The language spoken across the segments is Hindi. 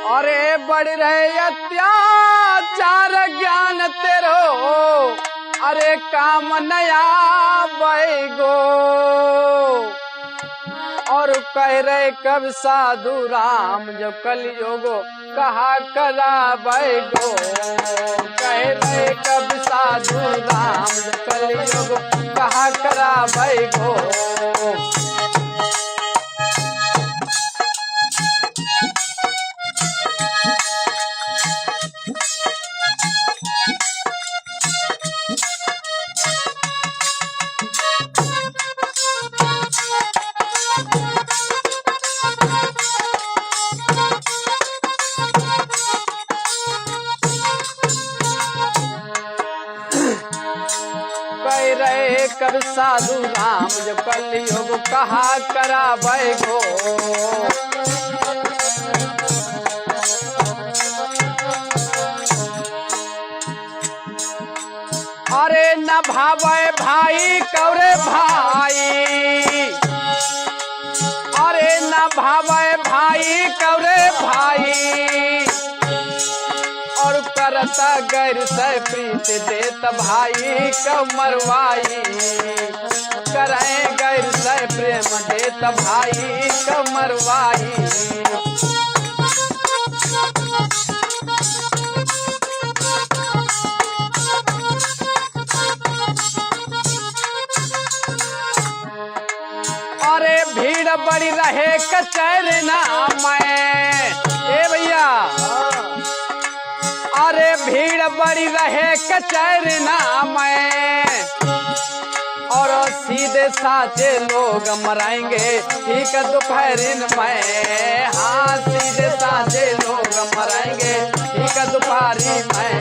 अरे बढ़ रहे अत्याचार ज्ञान तेरो, अरे काम नया बैगो। और कह रहे कब साधु राम जो कलयुगो कहा करा बैगो। कह रहे कब साधु राम जो कलयुगो कहा करा बैगो। कह रहे कब साधु राम जो कलयुग कहा करा बैगो। अरे न भावे भाई कौरे भाई, अरे न भावे भाई कौरे भाई। और करता गैर से प्रीत देत भाई कब मरवाई। करे गैर से प्रेम देत भाई कब मरवाई। अरे भीड़ बड़ी रहे कचहरी ना मैं, ए भैया अरे भीड़ बड़ी रहे कचहरी ना मैं। और सीधे साचे लोग मराएंगे ठीक दोपहरी में। हाँ सीधे साचे लोग मराएंगे ठीक दोपहरी में।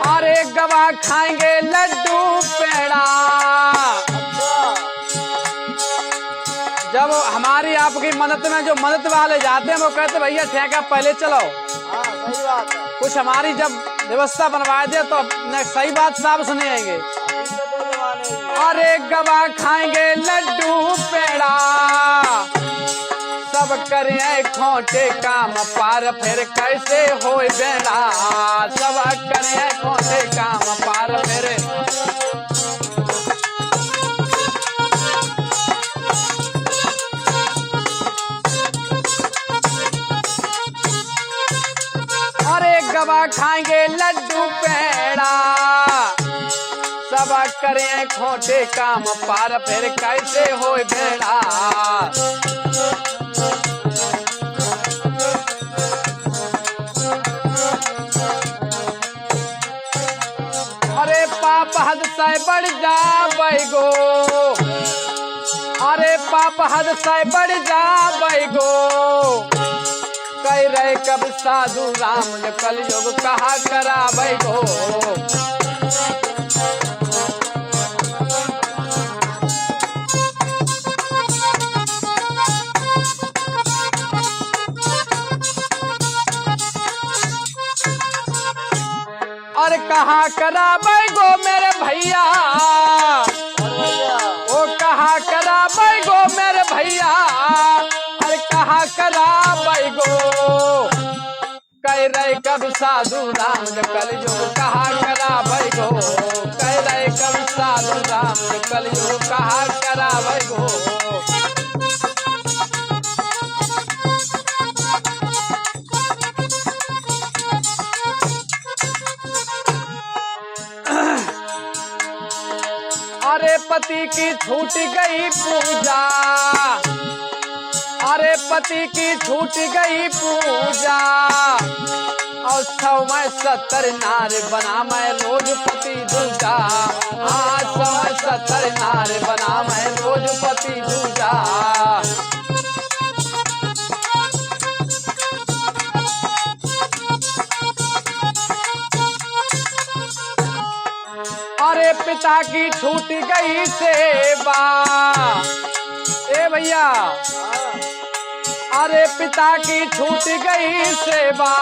अरे गवा खाएंगे लड्डू पेड़ा। जब हमारी आपकी मदद में जो मदद वाले जाते हैं वो कहते भैया ठेका पहले चलो। सही बात है। कुछ हमारी जब व्यवस्था बनवा दे तो सही बात साफ सुनेंगे। अरे गवा खाएंगे लड्डू पेड़ा, सब करे खोटे काम पार फिर कैसे हो बेड़ा। सब करे खोटे काम पार फिर। अरे गवा खाएंगे लड्डू पेड़ा, सब करे खोटे काम पार फिर कैसे हो बेड़ा। अरे पाप हद से बढ़ जा बैगो। अरे पाप हद से बढ़ जा बैगो। कह रहे कब साधु राम जो कलयुग कहा करा बैगो। और कहा करा बैगो मेरे भैया, ओ कहा करा बैगो मेरे भैया। अरे कहा करा बैगो। कह रहे कब साधु राम जो कलयुग कहा करा बैगो। कह रहे कब साधु राम जो कलयुग कहा करा बैगो। अरे पति की छूट गई पूजा, अरे पति की छूट गई पूजा। और 100 में 70 नार बना मैं रोज पति दूजा। हाँ 100 में 70 नार बना मैं रोज पति दूजा। अरे पिता की छूट गई सेवा, ए भैया अरे पिता की छूट गई सेवा।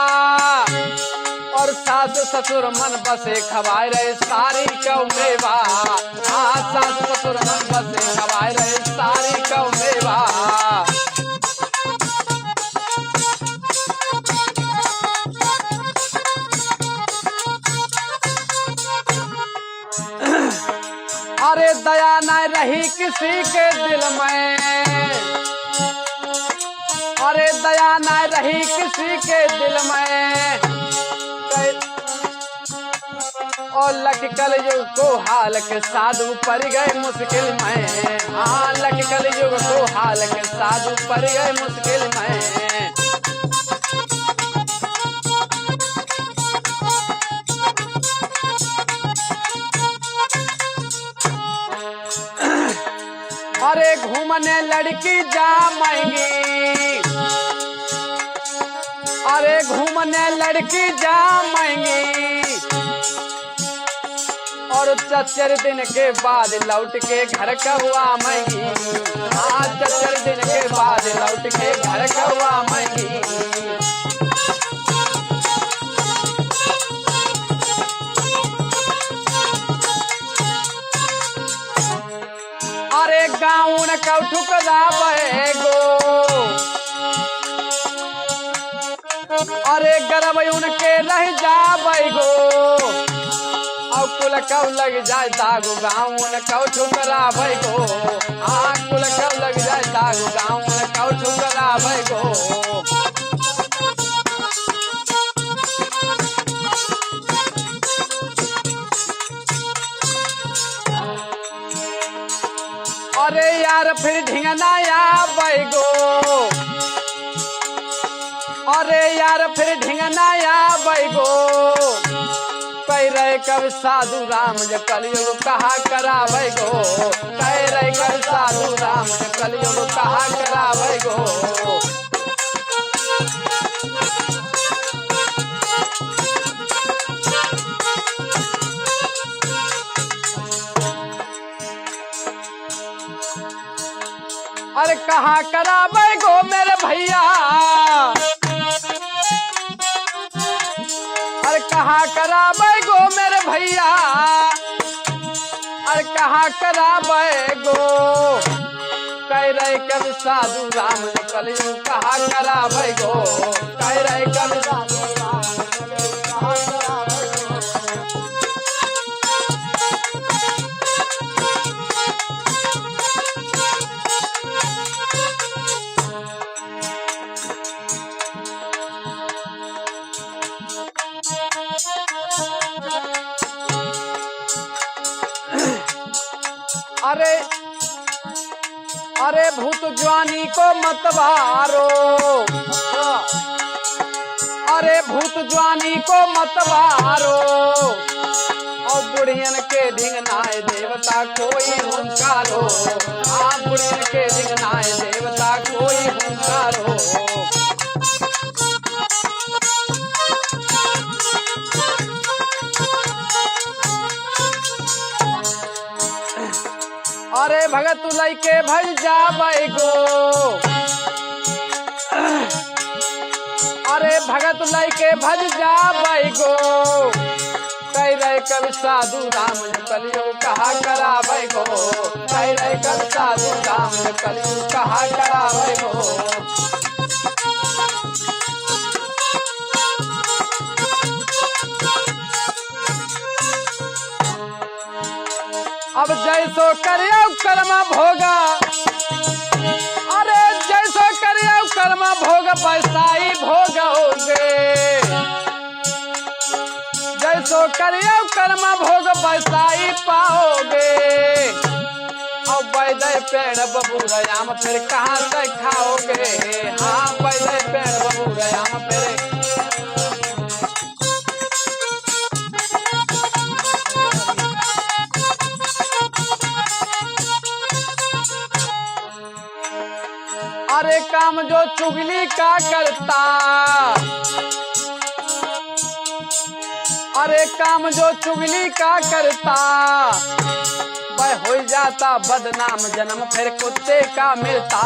और सास ससुर मन बसे खवाए रहे सारी कौ मेवा। हाँ सास ससुर मन बसे खवाए रहे सारी कौ मेवा। अरे दया न रही किसी के दिल में, अरे दया न रही किसी के दिल में। और लख कलयुग को हाल के साधु पड़ गए मुश्किल में। हाँ लख कलयुग को हाल के साधु पड़ गए मुश्किल में। अरे घूमने लड़की जाएंगी, अरे घूमने लड़की जाएंगी। और 4 दिन के बाद लौट के घर कब आएंगी। हाँ 4 दिन के बाद लौट के घर कब आएंगी। अरे गाँव न कौ ठुकरावे गो, अरे गरब उनके रह जावे गो। और कुल कौ लग जाए दागो गाँव न कौ ठुकरावे गो। हाँ कुल कौ लग जाए दागो गाँव न कौ ठुकरावे गो। अरे यार फिर ढिंगना आवे गो, अरे यार फिर ढिंगना आवे गो। कह रहे कब साधु राम जो कलयुग कहा करावे गो। कह रहे कब साधु राम जो कलयुग कहा करावे गो। अरे कहाँ करावे गो मेरे भैया, अरे कहाँ करावे गो मेरे भैया। अरे कहाँ करावे गो। कह रहे कब साधु राम कलयुग कहाँ करावे गो। कह रहे कब साधु राम कहाँ करावे गो। अरे अरे भूत जवानी को मत मारो, अरे भूत जवानी को मत मारो। और बुढ़ियन के ढिंगनाए देवता कोई हुंकारो। हाँ बुढ़ियन के ढिंगनाए देवता कोई हुंकारो। अरे भगत लैके भज जावे गो, अरे भगत लैके भज जावे गो। कह रहे कब साधु राम कलयुग कहा करावे गो। कह रहे कब साधु राम कलयुग कहा करावे गो। अब जैसो करियो कर्म भोगा, अरे जैसो करियो कर्म भोग पैसाई भोगोगे। जैसो करियो कर्म भोग पैसाई पाओगे। अब बैदे पेड़ बबूरयाम फिर कहाँ से खाओगे। हाँ बैदे पेड़ बबूरयाम फिर। अरे काम जो चुगली का करता, अरे काम जो चुगली का करता। वह हो जाता बदनाम जन्म फिर कुत्ते का मिलता।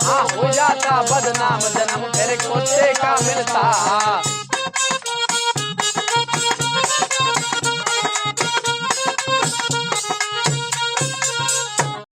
हाँ हो जाता बदनाम जन्म फिर कुत्ते का मिलता।